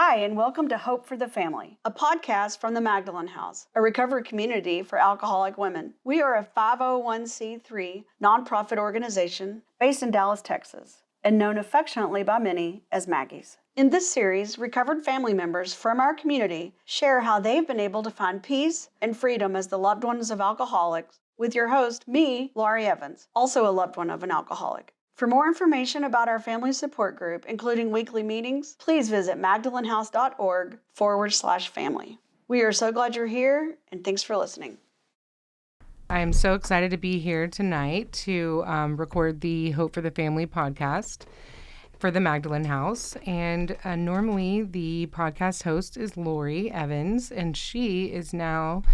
Hi, and welcome to Hope for the Family, a podcast from the Magdalen House, a recovery community for alcoholic women. We are a 501c3 nonprofit organization based in Dallas, Texas, and known affectionately by many as Maggies. In this series, recovered family members from our community share how they've been able to find peace and freedom as the loved ones of alcoholics, with your host, me, Laurie Evans, also a loved one of an alcoholic. For more information about our family support group, including weekly meetings, please visit magdalenhouse.org/family. We are so glad you're here, and thanks for listening. I am so excited to be here tonight to record the Hope for the Family podcast for the Magdalen House. And normally the podcast host is Laurie Evans, and she is now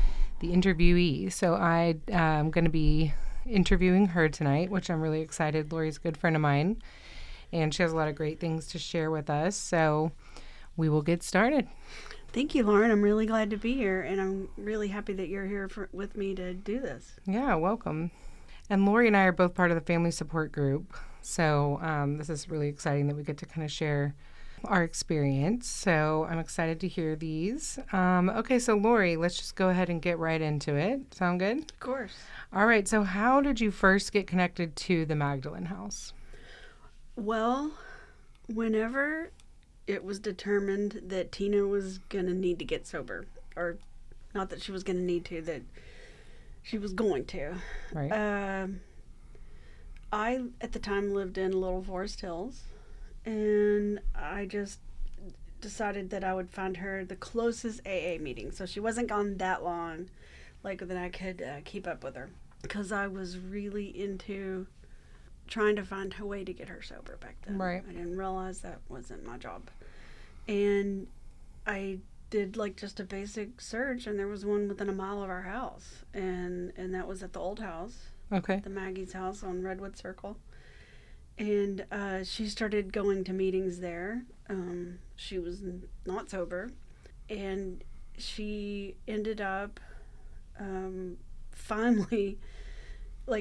the interviewee. So I'm going to be interviewing her tonight, which I'm really excited. Laurie's a good friend of mine, and she has a lot of great things to share with us. So we will get started. Thank you, Lauren. I'm really glad to be here, and I'm really happy that you're here with me to do this. Yeah, welcome. And Laurie and I are both part of the family support group. So this is really exciting that we get to kind of share our experience. So I'm excited to hear these. Okay, so Laurie, let's just go ahead and get right into it. Sound good? Of course. All right, so how did you first get connected to the Magdalen House? Well, whenever it was determined that Tina was going to need to get sober, or not that she was going to need to, that she was going to. Right. I, at the time, lived in Little Forest Hills, and I just decided that I would find her the closest AA meeting. So she wasn't gone that long, that I could keep up with her, because I was really into trying to find a way to get her sober back then. Right. I didn't realize that wasn't my job. And I did just a basic search, and there was one within a mile of our house, and that was at the old house. Okay. The Maggie's house on Redwood Circle. And she started going to meetings there. She was not sober, and she ended up finally,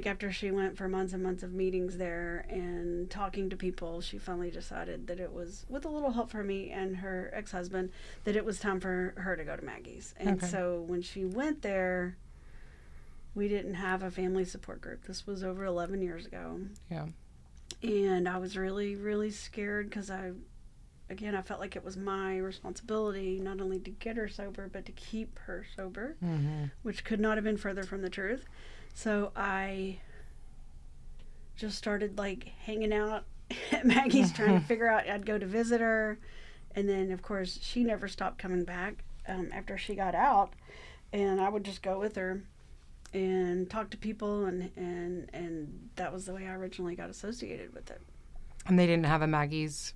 after she went for months and months of meetings there and talking to people, she finally decided that it was, with a little help from me and her ex-husband, that it was time for her to go to Maggie's. And so when she went there, we didn't have a family support group. This was over 11 years ago. Yeah. And I was really, really scared, because I felt like it was my responsibility not only to get her sober, but to keep her sober, which could not have been further from the truth. So I just started hanging out at Maggie's, trying to figure out, I'd go to visit her. And then, of course, she never stopped coming back after she got out. And I would just go with her and talk to people, and that was the way I originally got associated with it. And they didn't have a Maggie's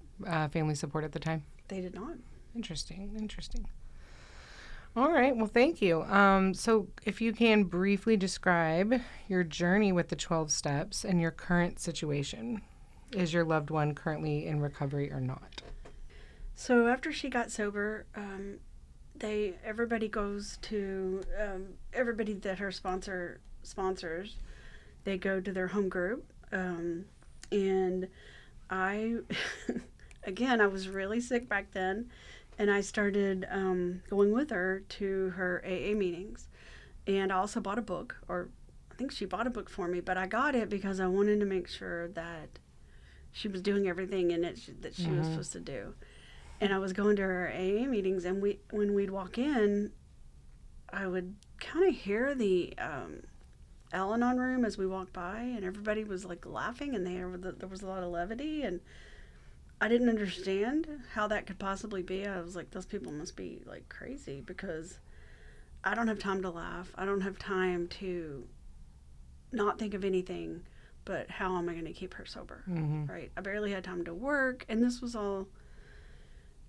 family support at the time? They did not. Interesting. All right, well, thank you. So if you can briefly describe your journey with the 12 steps and your current situation. Is your loved one currently in recovery or not? So after she got sober, everybody goes to, everybody that her sponsors, they go to their home group. And I, again, I was really sick back then, and I started going with her to her AA meetings. And I also bought a book, or I think she bought a book for me, but I got it because I wanted to make sure that she was doing everything in it that she was supposed to do. And I was going to her AA meetings, and when we'd walk in, I would kind of hear the Al-Anon room as we walked by, and everybody was laughing, and there was a lot of levity, and I didn't understand how that could possibly be. I was like, those people must be crazy, because I don't have time to laugh. I don't have time to not think of anything but how am I going to keep her sober, right? I barely had time to work, and this was all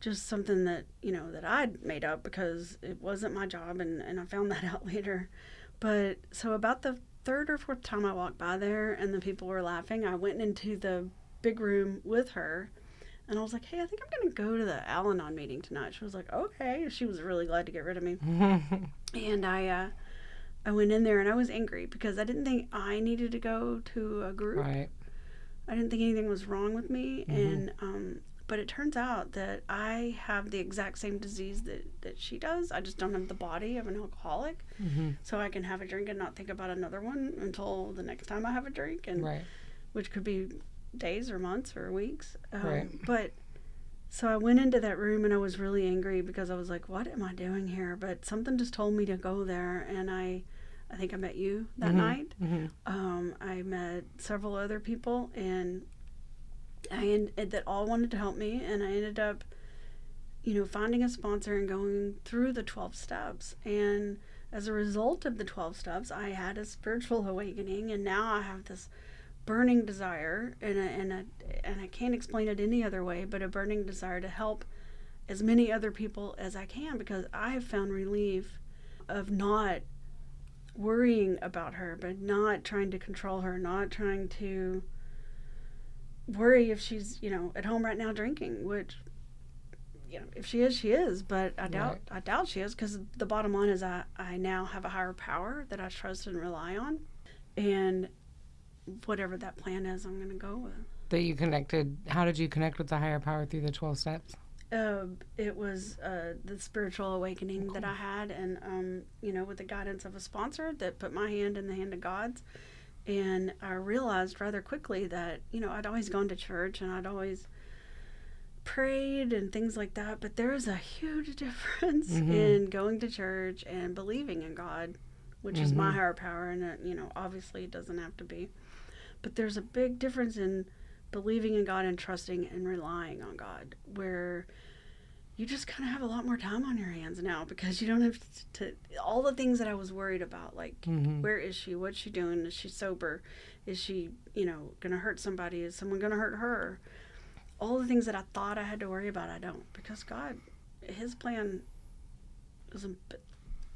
just something that, that I'd made up because it wasn't my job, and I found that out later. But so about the third or fourth time I walked by there and the people were laughing, I went into the big room with her, and I was like, hey, I think I'm going to go to the Al-Anon meeting tonight. She was like, okay. She was really glad to get rid of me. And I went in there, and I was angry because I didn't think I needed to go to a group. Right. I didn't think anything was wrong with me. And But it turns out that I have the exact same disease that she does. I just don't have the body of an alcoholic. So I can have a drink and not think about another one until the next time I have a drink, and which could be days or months or weeks. But so I went into that room and I was really angry because I was like, what am I doing here? But something just told me to go there, and I think I met you that night. I met several other people, and that all wanted to help me, and I ended up, finding a sponsor and going through the 12 steps. And as a result of the 12 steps, I had a spiritual awakening, and now I have this burning desire, and I can't explain it any other way, but a burning desire to help as many other people as I can, because I have found relief of not worrying about her, but not trying to control her, not trying to worry if she's at home right now drinking, which if she is, she is, but I doubt she is, because the bottom line is I now have a higher power that I trust and rely on, and whatever that plan is, I'm going to go with. That you connected, how did you connect with the higher power through the 12 steps? It was the spiritual awakening that I had, and with the guidance of a sponsor that put my hand in the hand of God's. And I realized rather quickly that, I'd always gone to church and I'd always prayed and things like that, but there is a huge difference in going to church and believing in God, which is my higher power, and obviously it doesn't have to be. But there's a big difference in believing in God and trusting and relying on God, where you just kind of have a lot more time on your hands now, because you don't have to all the things that I was worried about, like where is she, what's she doing, is she sober, is she gonna hurt somebody, is someone gonna hurt her, all the things that I thought I had to worry about, I don't, because God, his plan isn't,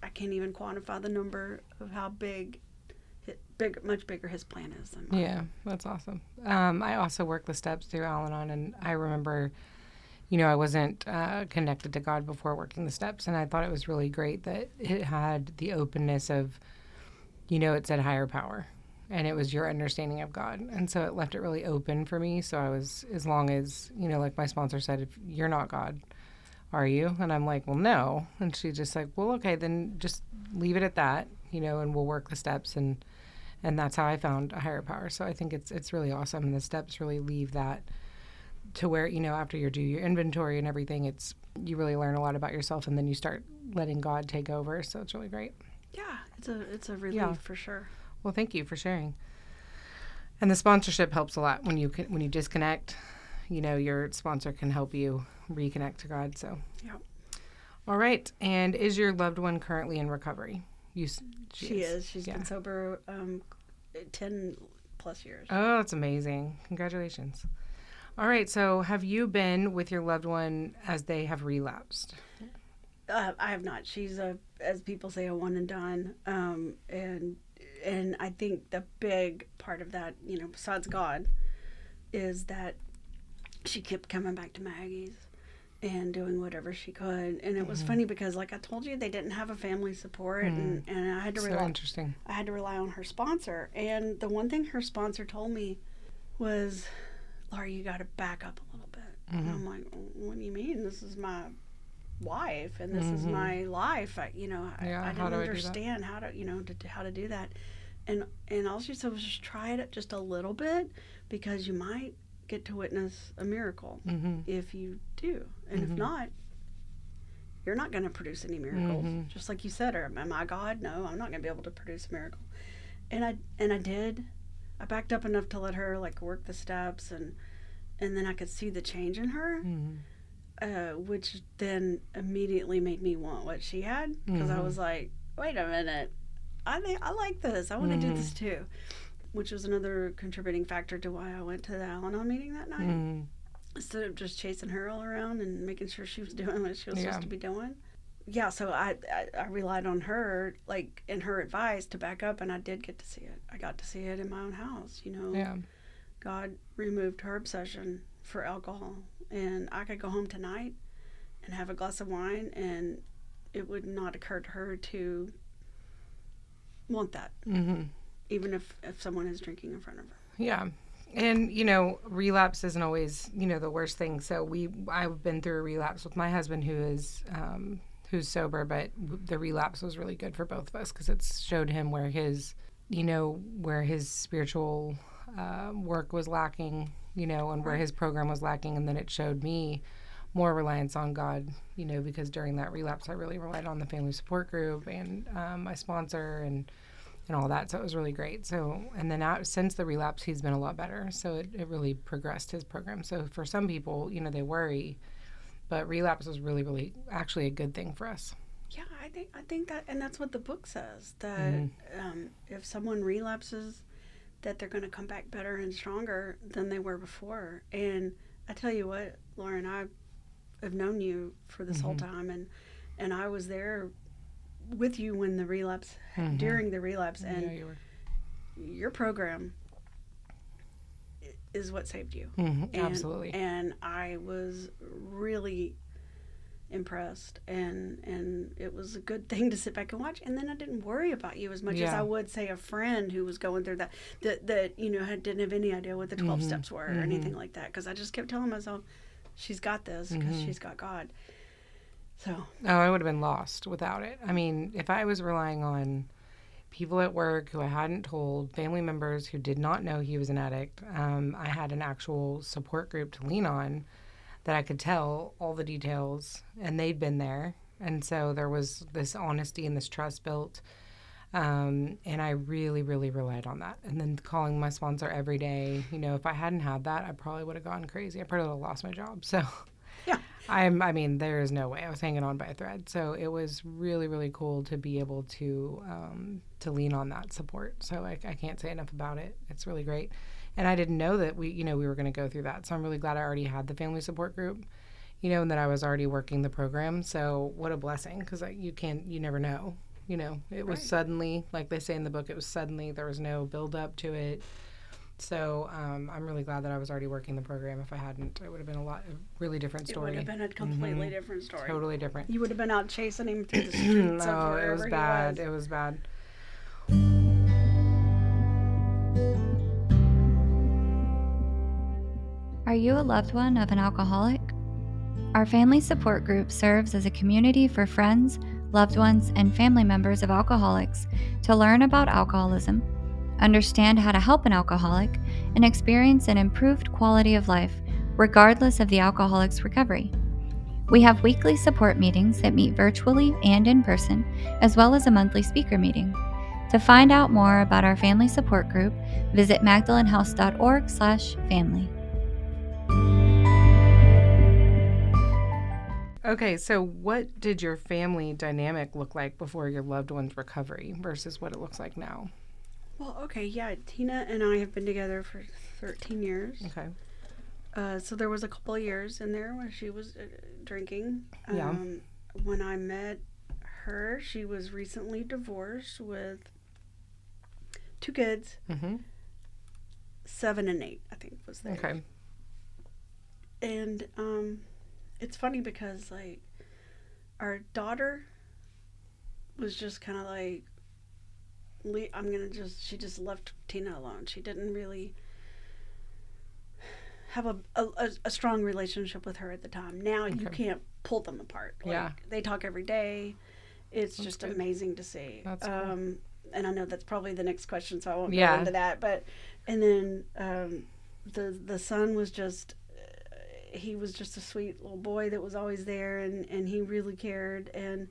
I can't even quantify the number of how much bigger his plan is than mine. Yeah, that's awesome. I also worked the steps through Al-Anon, and I remember I wasn't connected to God before working the steps, and I thought it was really great that it had the openness of, it said higher power, and it was your understanding of God, and so it left it really open for me. So I was, as long as, like my sponsor said, if you're not God, are you? And I'm like, well, no. And she's just like, well, okay, then just leave it at that, and we'll work the steps, and that's how I found a higher power. So I think it's really awesome, and the steps really leave that to where, after you do your inventory and everything, you really learn a lot about yourself, and then you start letting God take over. So it's really great. Yeah, it's a relief for sure. Well, thank you for sharing. And the sponsorship helps a lot when you disconnect. Your sponsor can help you reconnect to God. So yeah. All right. And is your loved one currently in recovery? She is. She's been sober 10 plus years. Oh, that's amazing. Congratulations. All right. So have you been with your loved one as they have relapsed? I have not. She's as people say, a one and done. And I think the big part of that, besides God, is that she kept coming back to Maggie's and doing whatever she could. And it was funny because, like I told you, they didn't have a family support, and I had to rely. Interesting. I had to rely on her sponsor. And the one thing her sponsor told me was, Laurie, you got to back up a little bit. And I'm like, what do you mean? This is my wife, and this is my life. I didn't understand how to do that. And all she said was, just try it just a little bit, because you might get to witness a miracle if you do. And if not, you're not going to produce any miracles. Just like you said, am I God? No, I'm not going to be able to produce a miracle. And I did. I backed up enough to let her work the steps, and then I could see the change in her, which then immediately made me want what she had, because I was like, wait a minute, I like this. I want to do this too, which was another contributing factor to why I went to the Al-Anon meeting that night. Instead of just chasing her all around and making sure she was doing what she was supposed to be doing. Yeah, so I relied on her, in her advice, to back up, and I did get to see it. I got to see it in my own house, Yeah. God removed her obsession for alcohol, and I could go home tonight and have a glass of wine, and it would not occur to her to want that, even if someone is drinking in front of her. Yeah. And, relapse isn't always, the worst thing. So I've been through a relapse with my husband who's sober, but the relapse was really good for both of us because it showed him where his spiritual work was lacking, and where his program was lacking. And then it showed me more reliance on God, because during that relapse, I really relied on the family support group and my sponsor and all that. So it was really great. So, and then since the relapse, he's been a lot better. So it really progressed his program. So for some people, they worry, but relapse was really, really actually a good thing for us. Yeah, I think that, and that's what the book says, that if someone relapses, that they're going to come back better and stronger than they were before. And I tell you what, Lauren, I have known you for this whole time, and I was there with you when the relapse, during the relapse, and you were. Your program is what saved you. Absolutely. And I was really impressed, and it was a good thing to sit back and watch. And then I didn't worry about you as much as I would say a friend who was going through that didn't have any idea what the 12 steps were or anything like that, because I just kept telling myself, she's got this because she's got God. So I would have been lost without it. I mean, if I was relying on people at work who I hadn't told, family members who did not know he was an addict, I had an actual support group to lean on that I could tell all the details, and they'd been there. And so there was this honesty and this trust built. And I really, really relied on that. And then calling my sponsor every day, if I hadn't had that, I probably would have gone crazy. I probably would have lost my job. So yeah, I mean, there is no way. I was hanging on by a thread. So it was really, really cool to be able to lean on that support. So I can't say enough about it. It's really great. And I didn't know that we were going to go through that. So I'm really glad I already had the family support group, and that I was already working the program. So what a blessing, because you never know. It was suddenly, like they say in the book, it was suddenly. There was no build up to it. So I'm really glad that I was already working the program. If I hadn't, it would have been a really different story. It would have been a completely different story. Totally different. You would have been out chasing him through the streets. No, it was bad. It was bad. Are you a loved one of an alcoholic? Our family support group serves as a community for friends, loved ones, and family members of alcoholics to learn about alcoholism, understand how to help an alcoholic, and experience an improved quality of life regardless of the alcoholic's recovery. We have weekly support meetings that meet virtually and in person, as well as a monthly speaker meeting. To find out more about our family support group, visit magdalenhouse.org/family. Okay, so what did your family dynamic look like before your loved one's recovery versus what it looks like now? Well, okay, yeah, Tina and I have been together for 13 years. Okay. So there was a couple of years in there when she was drinking. Yeah. When I met her, she was recently divorced with 2 kids. 7 and 8, I think, was there. Okay. And it's funny because, like, our daughter was just kind of like, she just left Tina alone. She didn't really have a strong relationship with her at the time. Now you can't pull them apart. Like, they talk every day. It's just good. Amazing to see. That's cool. And I know that's probably the next question, so I won't go into that. But and then the son was just. He was just a sweet little boy that was always there, and he really cared, and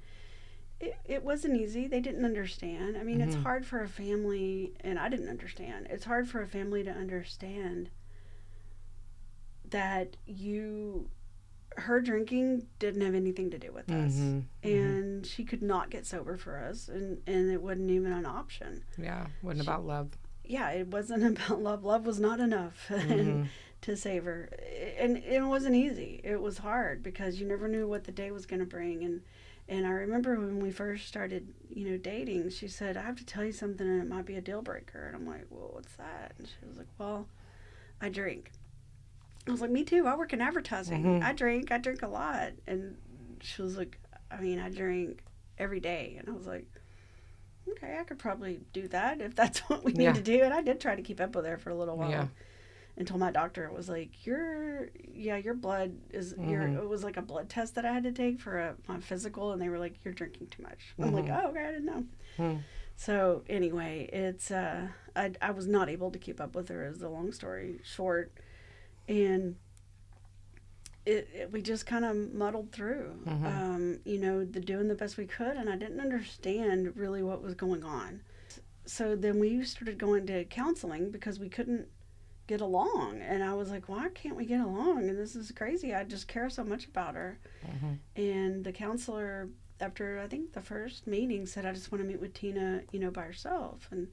it wasn't easy. They didn't understand. I mean, it's hard for a family, and I didn't understand. It's hard for a family to understand that her drinking didn't have anything to do with us, and she could not get sober for us, and it wasn't even an option. Yeah, wasn't about love. Yeah, it wasn't about love. Love was not enough. To save her, and it wasn't easy. It was hard because you never knew what the day was going to bring. And I remember when we first started, dating, she said, "I have to tell you something, and it might be a deal breaker." And I'm like, "Well, what's that?" And she was like, "Well, I drink." I was like, "Me too. I work in advertising. I drink a lot." And she was like, "I mean, I drink every day." And I was like, "Okay, I could probably do that if that's what we need to do." And I did try to keep up with her for a little while. Yeah. until my doctor was like, your blood is, it was like a blood test that I had to take for my physical, and they were like, you're drinking too much. I'm like, oh, okay, I didn't know. So anyway, it's, I was not able to keep up with her, is the long story short. And we just kind of muddled through, doing the best we could, and I didn't understand really what was going on. So then we started going to counseling because we couldn't get along, and I was like, why can't we get along? And this is crazy. I just care so much about her. And the counselor, after I think the first meeting, said, I just want to meet with Tina, by herself. And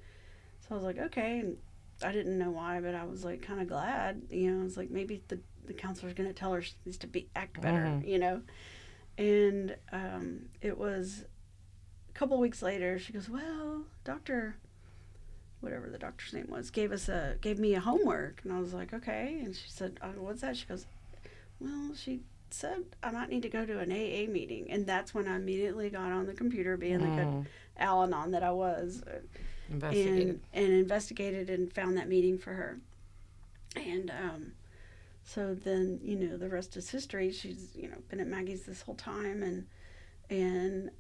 so I was like, okay. And I didn't know why, but I was like kind of glad. I was like, maybe the counselor's going to tell her she needs to act better, And it was a couple weeks later, she goes, well, Dr. whatever the doctor's name was, gave me a homework. And I was like, okay. And she said, oh, what's that? She goes, well, she said I might need to go to an AA meeting. And that's when I immediately got on the computer, being like an Al-Anon that I was, and investigated and found that meeting for her. And so then, the rest is history. She's, been at Maggie's this whole time, and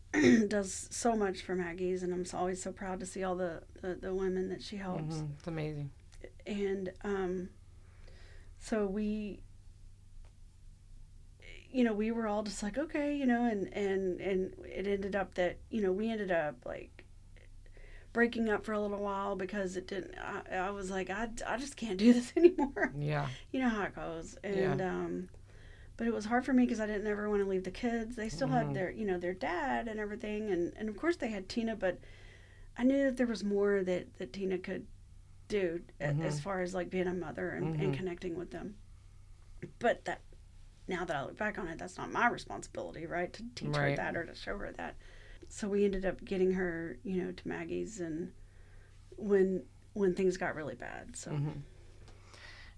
does so much for Maggie's, and I'm always so proud to see all the women that she helps. It's amazing. And so we were all just like, okay, and it ended up that, we ended up like breaking up for a little while because it didn't, I was like, I just can't do this anymore. Yeah. You know how it goes. And but it was hard for me because I didn't ever want to leave the kids. They still had their, their dad and everything. And of course they had Tina, but I knew that there was more that Tina could do as far as like being a mother and connecting with them. But that, now that I look back on it, that's not my responsibility, right? To teach her that or to show her that. So we ended up getting her, to Maggie's, and when things got really bad. So.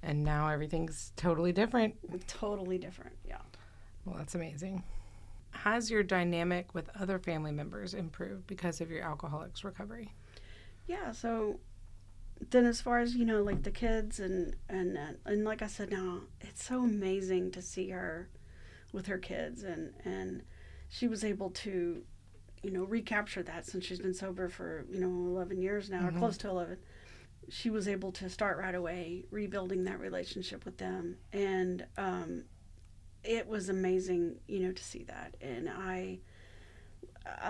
And now everything's totally different. Totally different, yeah. Well, that's amazing. Has your dynamic with other family members improved because of your alcoholics recovery? Yeah, so then as far as, like the kids and like I said, now it's so amazing to see her with her kids, and she was able to, recapture that since she's been sober for, 11 years now, or close to 11. She was able to start right away rebuilding that relationship with them, and it was amazing, to see that. And I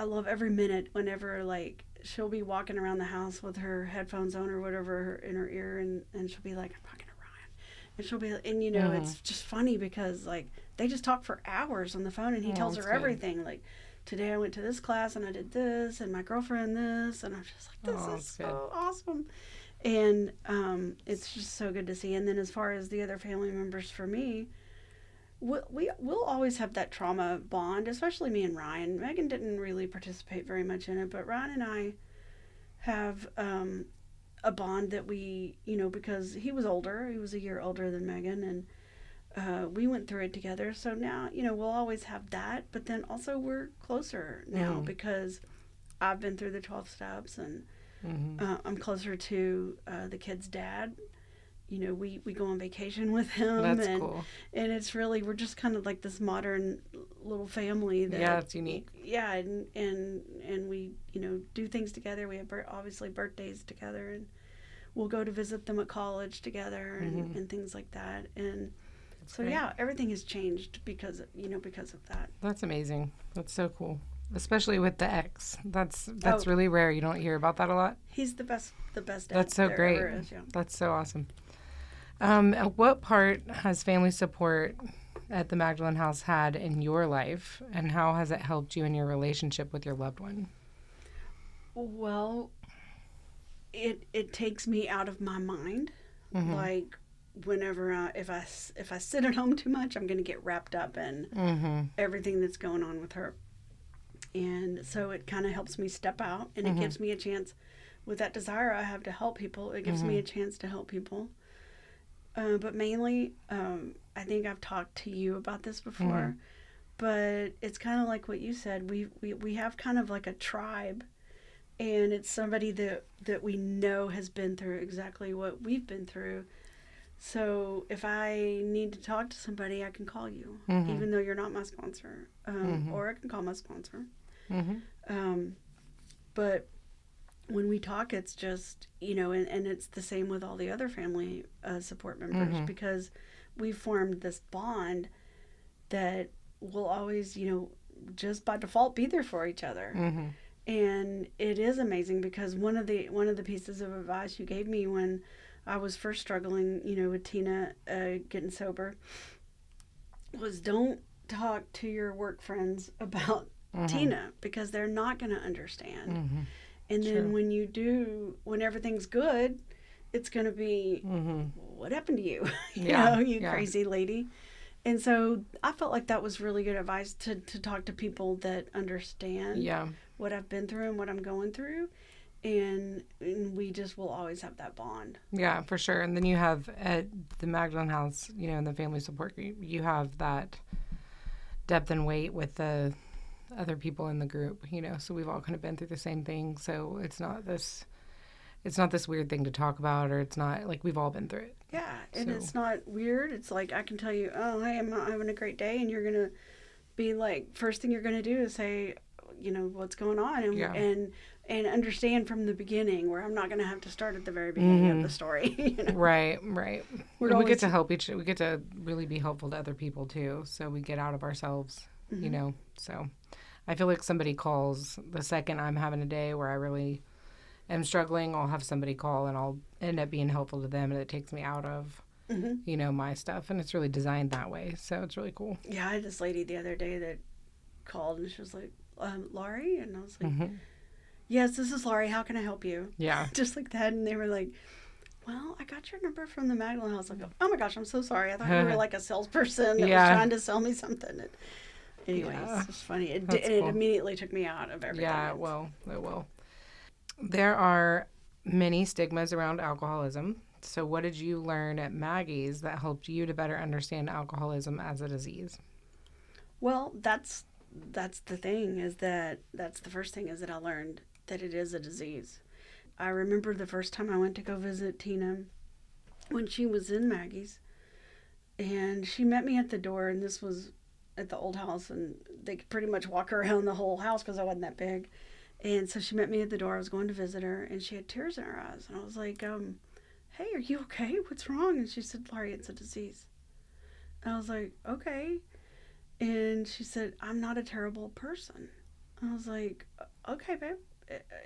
love every minute whenever, like, she'll be walking around the house with her headphones on or whatever in her ear, and she'll be like, I'm talking to Ryan, and she'll be, and it's just funny because, like, they just talk for hours on the phone, and he tells her everything, like, today I went to this class and I did this, and my girlfriend this, and I'm just like, this is so awesome. And it's just so good to see. And then as far as the other family members for me, we'll always have that trauma bond, especially me and Ryan. Megan didn't really participate very much in it, but Ryan and I have a bond that we, because he was older. He was a year older than Megan, and we went through it together. So now, we'll always have that. But then also we're closer now because I've been through the 12 steps, and I'm closer to the kid's dad. We go on vacation with him. That's cool. And it's really, we're just kind of like this modern little family. It's unique. Yeah, and we, do things together. We have obviously birthdays together, and we'll go to visit them at college together and things like that. And that's so great. Yeah, everything has changed because of that. That's amazing. That's so cool. Especially with the ex. That's really rare. You don't hear about that a lot. He's the best dad. That's so great. Ever is, yeah. That's so awesome. What part has family support at the Magdalen House had in your life, and how has it helped you in your relationship with your loved one? Well, it takes me out of my mind. Like, whenever if I sit at home too much, I'm going to get wrapped up in everything that's going on with her. And so it kind of helps me step out, and it gives me a chance, with that desire I have to help people, it gives me a chance to help people. But mainly, I think I've talked to you about this before, but it's kind of like what you said. We have kind of like a tribe, and it's somebody that we know has been through exactly what we've been through. So if I need to talk to somebody, I can call you, Mm-hmm. even though you're not my sponsor, Mm-hmm. or I can call my sponsor. Mm-hmm. But when we talk, it's just, and it's the same with all the other family support members, Mm-hmm. because we formed this bond that will always, just by default be there for each other. Mm-hmm. And it is amazing, because one of the pieces of advice you gave me when I was first struggling, with Tina getting sober, was don't talk to your work friends about Mm-hmm. Tina, because they're not going to understand. Mm-hmm. And then Sure. when everything's good, it's going to be, Mm-hmm. what happened to you? Yeah. You Yeah. crazy lady. And so I felt like that was really good advice, to talk to people that understand Yeah. what I've been through and what I'm going through. And we just will always have that bond. Yeah, for sure. And then you have at the Magdalen House, in the family support group, you have that depth and weight with the other people in the group, so we've all kind of been through the same thing. So it's not this weird thing to talk about, or it's not like we've all been through it. Yeah, and So- it's not weird. It's like I can tell you, oh, hey, I'm not having a great day, and you're going to be like, first thing you're going to do is say, what's going on, and Yeah. and understand from the beginning, where I'm not going to have to start at the very beginning of the story. Right. We're We always- get to help we get to really be helpful to other people too. So we get out of ourselves, so I feel like somebody calls the second I'm having a day where I really am struggling, I'll have somebody call and I'll end up being helpful to them, and it takes me out of, my stuff, and it's really designed that way. So it's really cool. Yeah, I had this lady the other day that called, and she was like, Laurie? And I was like, yes, this is Laurie. How can I help you? Yeah. Just like that. And they were like, well, I got your number from the Magdalen House. I go, oh my gosh, I'm so sorry. I thought you were like a salesperson that was trying to sell me something. And anyways, it's funny. It cool. immediately took me out of everything. Yeah, it will. There are many stigmas around alcoholism. So what did you learn at Maggie's that helped you to better understand alcoholism as a disease? Well, that's the thing, that's the first thing, is that I learned that it is a disease. I remember the first time I went to go visit Tina when she was in Maggie's, and she met me at the door, and this was at the old house, and they could pretty much walk around the whole house because I wasn't that big. And so she met me at the door. I was going to visit her, and she had tears in her eyes, and I was like, hey, are you okay? What's wrong? And she said, Laurie, it's a disease. And I was like, okay. And she said, I'm not a terrible person. I was like, okay, babe.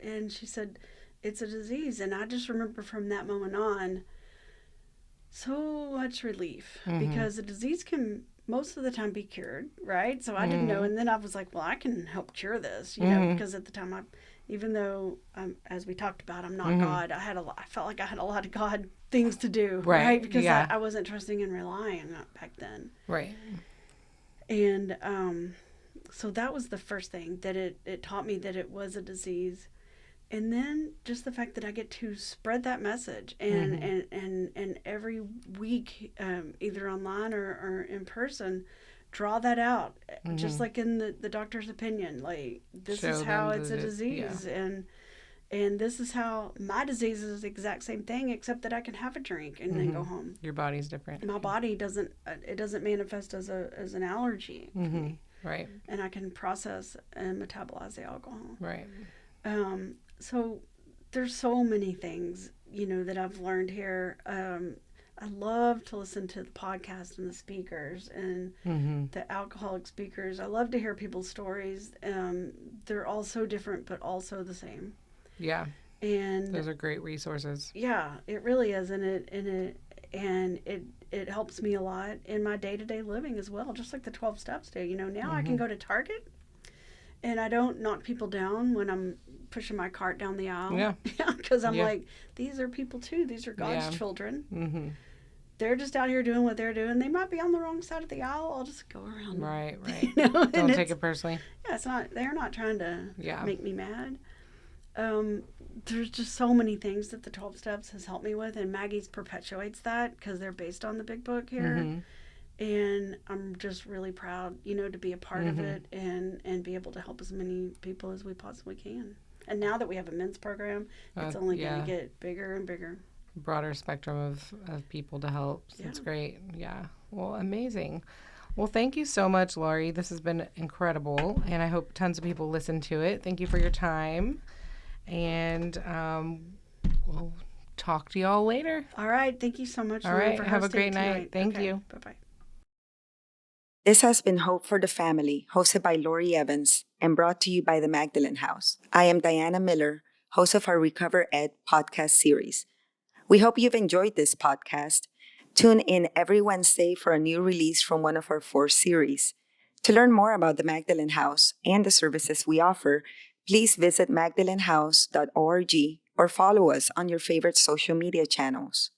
And she said, it's a disease. And I just remember from that moment on, so much relief, because a disease can most of the time be cured, right? So I didn't know. And then I was like, well, I can help cure this, because at the time, even though, as we talked about, I'm not God, I felt like I had a lot of God things to do, right? Because I wasn't trusting and relying back then. Right. And so that was the first thing, that it taught me that it was a disease. And then just the fact that I get to spread that message, and every week, either online or in person, draw that out, just like in the doctor's opinion, like this Show is how them it's a disease, and this is how my disease is the exact same thing, except that I can have a drink and then go home. Your body's different. My body doesn't manifest as an allergy to me. Right. And I can process and metabolize the alcohol. Right. So there's so many things, that I've learned here. I love to listen to the podcast and the speakers and the alcoholic speakers. I love to hear people's stories. They're all so different, but also the same. Yeah. And those are great resources. Yeah, it really is. And it helps me a lot in my day-to-day living as well, just like the 12 steps do. Now I can go to Target and I don't knock people down when I'm pushing my cart down the aisle. Yeah. Because I'm like, these are people too. These are God's children. They're just out here doing what they're doing. They might be on the wrong side of the aisle. I'll just go around. Right. Don't take it personally. Yeah, they're not trying to make me mad. There's just so many things that the 12 steps has helped me with, and Maggie's perpetuates that because they're based on the big book here. And I'm just really proud, to be a part of it and be able to help as many people as we possibly can. And now that we have a men's program, it's only going to get bigger and bigger. broader spectrum of people to help. So that's great. Yeah. Well, amazing. Well, thank you so much, Laurie. This has been incredible, and I hope tons of people listen to it. Thank you for your time, and we'll talk to y'all later. All right. Thank you so much. All Lauren, right. for Have a hosting great night. tonight. Thank Okay, you. Bye-bye. This has been Hope for the Family, hosted by Laurie Evans and brought to you by the Magdalen House. I am Diana Miller, host of our Recover Ed podcast series. We hope you've enjoyed this podcast. Tune in every Wednesday for a new release from one of our 4 series. To learn more about the Magdalen House and the services we offer, please visit magdalenhouse.org or follow us on your favorite social media channels.